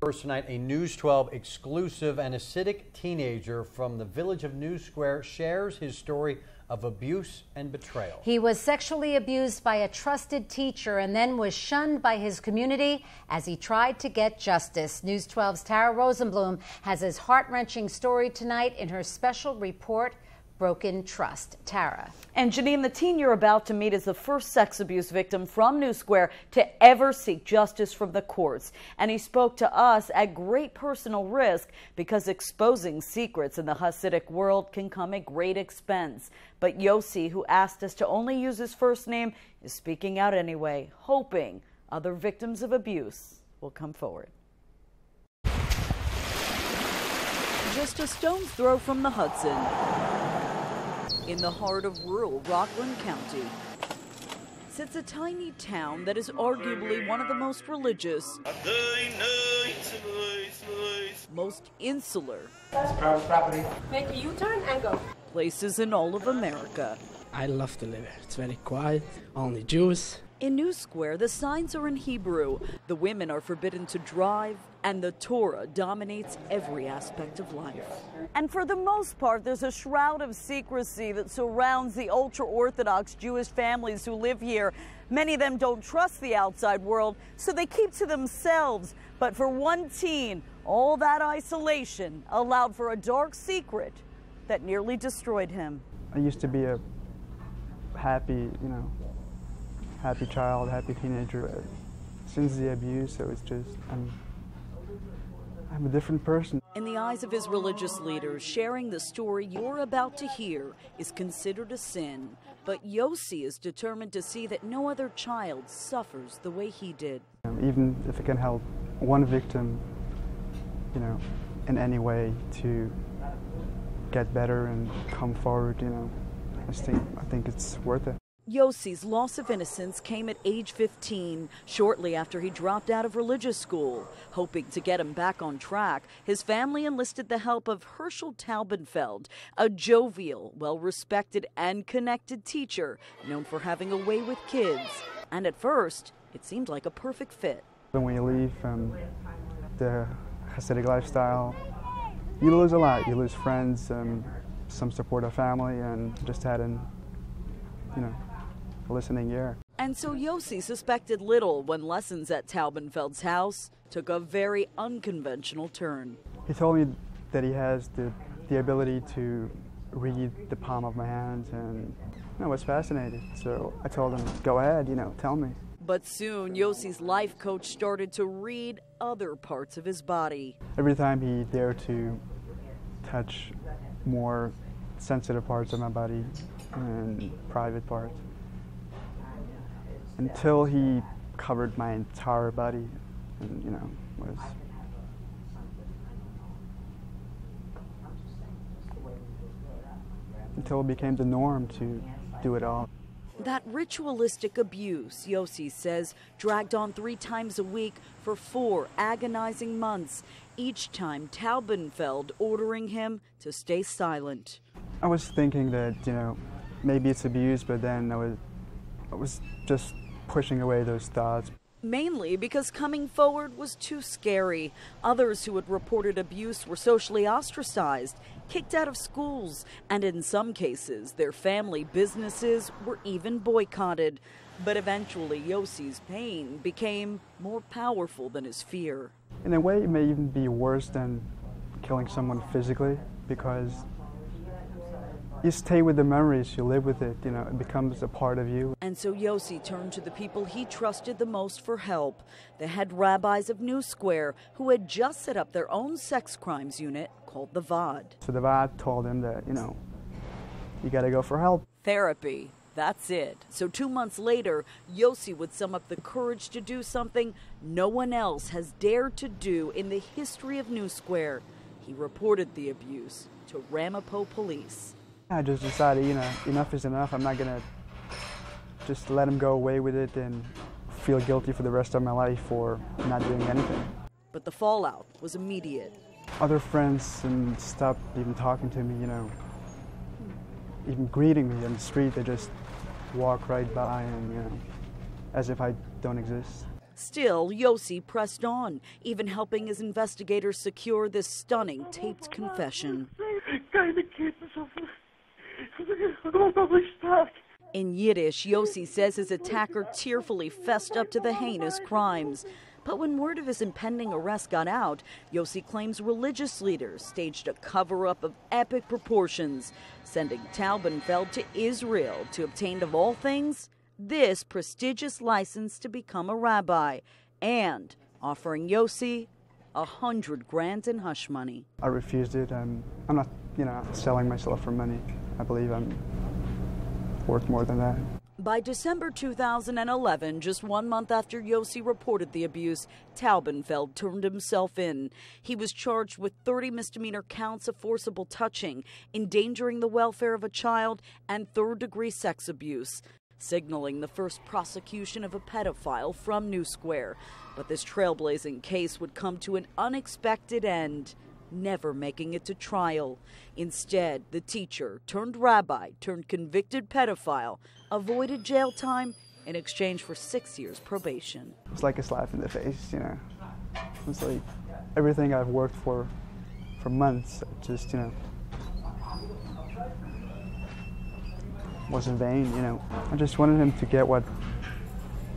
First tonight, a News 12 exclusive. An acidic teenager from the village of New Square shares his story of abuse and betrayal. He was sexually abused by a trusted teacher and then was shunned by his community as he tried to get justice. News 12's Tara Rosenblum has his heart-wrenching story tonight in her special report, Broken Trust. Tara. And Janine, the teen you're about to meet is the first sex abuse victim from New Square to ever seek justice from the courts. And he spoke to us at great personal risk because exposing secrets in the Hasidic world can come at great expense. But Yossi, who asked us to only use his first name, is speaking out anyway, hoping other victims of abuse will come forward. Just a stone's throw from the Hudson, in the heart of rural Rockland County, sits a tiny town that is arguably one of the most religious, most insular property. Make a U-turn and go. Places in all of America. I love to live here. It's very quiet, only Jews. In New Square, the signs are in Hebrew. The women are forbidden to drive, and the Torah dominates every aspect of life. And for the most part, there's a shroud of secrecy that surrounds the ultra-Orthodox Jewish families who live here. Many of them don't trust the outside world, so they keep to themselves. But for one teen, all that isolation allowed for a dark secret that nearly destroyed him. I used to be a happy, happy child, happy teenager. But since the abuse, it was just, I'm a different person. In the eyes of his religious leaders, sharing the story you're about to hear is considered a sin. But Yossi is determined to see that no other child suffers the way he did. Even if it can help one victim, in any way to get better and come forward, I think it's worth it. Yossi's loss of innocence came at age 15, shortly after he dropped out of religious school. Hoping to get him back on track, his family enlisted the help of Herschel Taubenfeld, a jovial, well-respected and connected teacher known for having a way with kids. And at first, it seemed like a perfect fit. When you leave the Hasidic lifestyle, you lose a lot. You lose friends, some supportive family, and just had a listening ear. And so Yossi suspected little when lessons at Taubenfeld's house took a very unconventional turn. He told me that he has the ability to read the palm of my hands, and I was fascinated. So I told him, go ahead, tell me. But soon, Yossi's life coach started to read other parts of his body. Every time he dared to touch more sensitive parts of my body and private parts, until he covered my entire body and, was until it became the norm to do it all. That ritualistic abuse, Yossi says, dragged on 3 times a week for 4 agonizing months, each time Taubenfeld ordering him to stay silent. I was thinking that, maybe it's abuse, but then I was just pushing away those thoughts. Mainly because coming forward was too scary. Others who had reported abuse were socially ostracized, kicked out of schools, and in some cases, their family businesses were even boycotted. But eventually, Yossi's pain became more powerful than his fear. In a way, it may even be worse than killing someone physically, because you stay with the memories, you live with it, it becomes a part of you. And so Yossi turned to the people he trusted the most for help, the head rabbis of New Square, who had just set up their own sex crimes unit called the VAAD. So the VAAD told him that, you gotta go for help. Therapy, that's it. So 2 months later, Yossi would sum up the courage to do something no one else has dared to do in the history of New Square. He reported the abuse to Ramapo police. I just decided, enough is enough. I'm not going to just let him go away with it and feel guilty for the rest of my life for not doing anything. But the fallout was immediate. Other friends stopped even talking to me, even greeting me on the street. They just walk right by and, as if I don't exist. Still, Yossi pressed on, even helping his investigators secure this stunning taped confession. In Yiddish, Yossi says his attacker tearfully fessed up to the heinous crimes. But when word of his impending arrest got out, Yossi claims religious leaders staged a cover-up of epic proportions, sending Taubenfeld to Israel to obtain, of all things, this prestigious license to become a rabbi, and offering Yossi $100,000 in hush money. I refused it. I'm not, selling myself for money. I believe I'm worth more than that. By December 2011, just 1 month after Yossi reported the abuse, Taubenfeld turned himself in. He was charged with 30 misdemeanor counts of forcible touching, endangering the welfare of a child, and third-degree sex abuse, signaling the first prosecution of a pedophile from New Square. But this trailblazing case would come to an unexpected end, never making it to trial. Instead, the teacher turned rabbi turned convicted pedophile avoided jail time in exchange for 6 years probation. It's like a slap in the face, It's like everything I've worked for months, just, was in vain, I just wanted him to get what,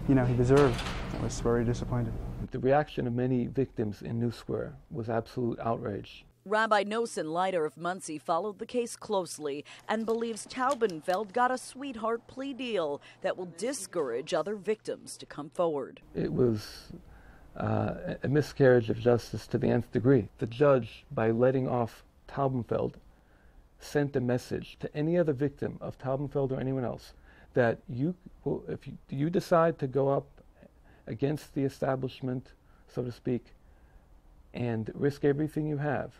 he deserved. I was very disappointed. The reaction of many victims in New Square was absolute outrage. Rabbi Nosen Leiter of Muncie followed the case closely and believes Taubenfeld got a sweetheart plea deal that will discourage other victims to come forward. It was a miscarriage of justice to the nth degree. The judge, by letting off Taubenfeld, sent a message to any other victim of Taubenfeld or anyone else that if you decide to go up against the establishment, so to speak, and risk everything you have,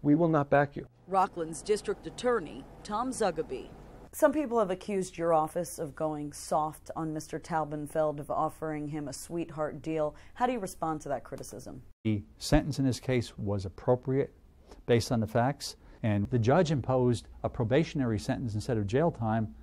we will not back you. Rockland's district attorney, Tom Zugaby. Some people have accused your office of going soft on Mr. Taubenfeld, of offering him a sweetheart deal. How do you respond to that criticism? The sentence in this case was appropriate based on the facts, and the judge imposed a probationary sentence instead of jail time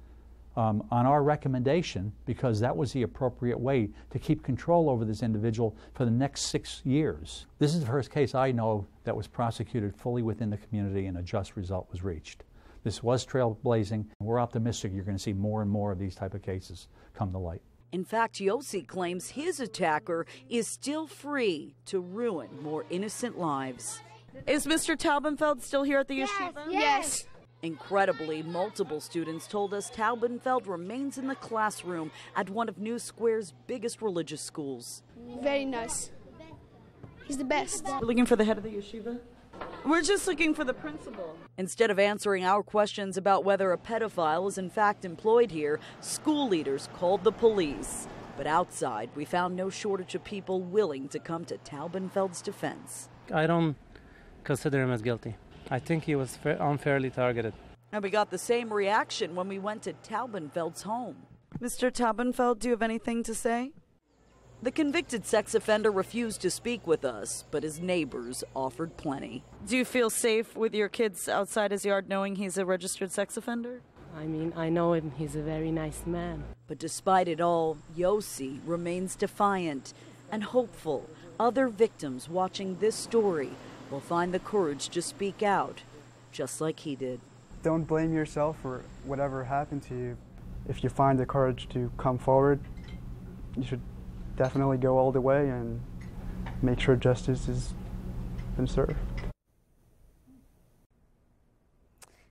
on our recommendation, because that was the appropriate way to keep control over this individual for the next 6 years. This is the first case I know that was prosecuted fully within the community and a just result was reached. This was trailblazing. We're optimistic you're going to see more and more of these type of cases come to light. In fact, Yossi claims his attacker is still free to ruin more innocent lives. Is Mr. Taubenfeld still here at the yeshiva? Yes. Incredibly, multiple students told us Taubenfeld remains in the classroom at one of New Square's biggest religious schools. Very nice. He's the best. We're looking for the head of the yeshiva? We're just looking for the principal. Instead of answering our questions about whether a pedophile is in fact employed here, school leaders called the police. But outside, we found no shortage of people willing to come to Taubenfeld's defense. I don't consider him as guilty. I think he was unfairly targeted. And we got the same reaction when we went to Taubenfeld's home. Mr. Taubenfeld, do you have anything to say? The convicted sex offender refused to speak with us, but his neighbors offered plenty. Do you feel safe with your kids outside his yard knowing he's a registered sex offender? I mean, I know him. He's a very nice man. But despite it all, Yossi remains defiant and hopeful other victims watching this story will find the courage to speak out, just like he did. Don't blame yourself for whatever happened to you. If you find the courage to come forward, you should definitely go all the way and make sure justice has been served.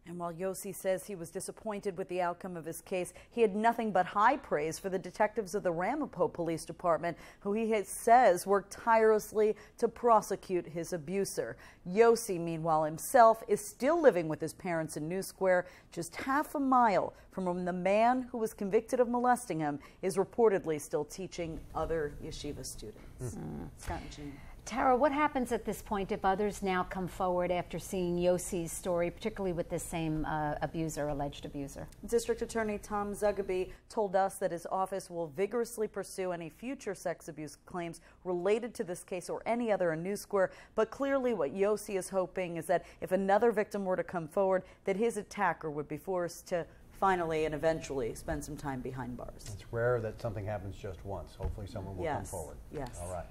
And while Yossi says he was disappointed with the outcome of his case, he had nothing but high praise for the detectives of the Ramapo Police Department, who he says worked tirelessly to prosecute his abuser. Yossi, meanwhile, himself is still living with his parents in New Square, just half a mile from when the man who was convicted of molesting him is reportedly still teaching other yeshiva students. Scott and Jean. Tara, what happens at this point if others now come forward after seeing Yossi's story, particularly with the same alleged abuser? District Attorney Tom Zugaby told us that his office will vigorously pursue any future sex abuse claims related to this case or any other in New Square. But clearly what Yossi is hoping is that if another victim were to come forward, that his attacker would be forced to finally and eventually spend some time behind bars. It's rare that something happens just once. Hopefully someone will come forward. Yes. All right.